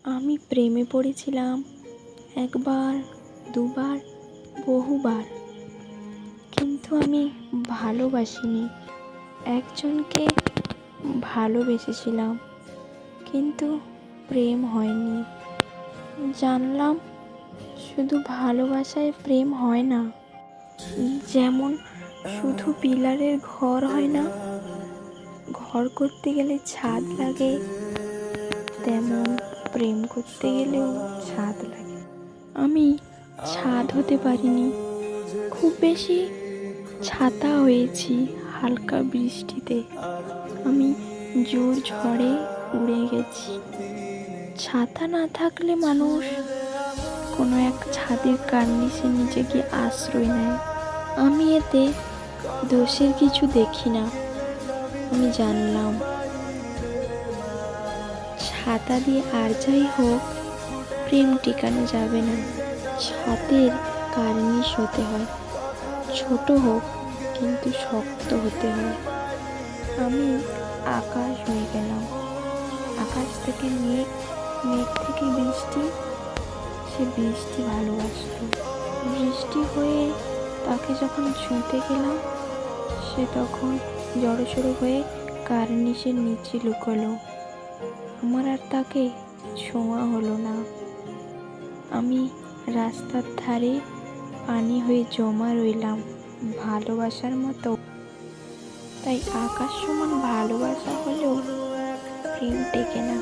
আমি প্রেমে পড়েছিলাম একবার, দুবার, বহুবার, কিন্তু আমি ভালোবাসিনি। একজনকে ভালোবেসেছিলাম, কিন্তু প্রেম হয়নি। জানলাম শুধু ভালোবাসায় প্রেম হয় না। যেমন শুধু পিলারের ঘর হয় না, ঘর করতে গেলে ছাদ লাগে, তেমন প্রেম করতে গেলেও ছাদ লাগে। আমি ছাদ হতে পারিনি, খুব বেশি ছাতা হয়েছি হালকা বৃষ্টিতে। আমি জোর ঝড়ে উড়ে গেছি। ছাতা না থাকলে মানুষ কোনো এক ছাদের কার্নিশের নিচে গিয়ে আশ্রয় নেয়। আমি এতে দোষের কিছু দেখি না। আমি জানলাম ছাতা দিয়ে আর যাই হোক, প্রেম টিকানো যাবে না। ছাদের কার্নিশ হতে হয়, ছোট হোক কিন্তু শক্ত হতে হয়। আমি আকাশ হয়ে গেলাম। আকাশ থেকে মেঘ, মেঘ থেকে বৃষ্টি, সে বৃষ্টি ভালোবাসতো। বৃষ্টি হয়ে তাকে যখন ছুঁতে গেলাম, সে তখন জড়সড়ো হয়ে কার্নিশের নিচে লুকোলো। আমার আর তাকে ছোঁয়া হলো না। আমি রাস্তার ধারে পানি হয়ে জমা রইলাম ভালোবাসার মতো। তাই আকাশ সমান ভালোবাসা হলেও প্রেম টেকে না।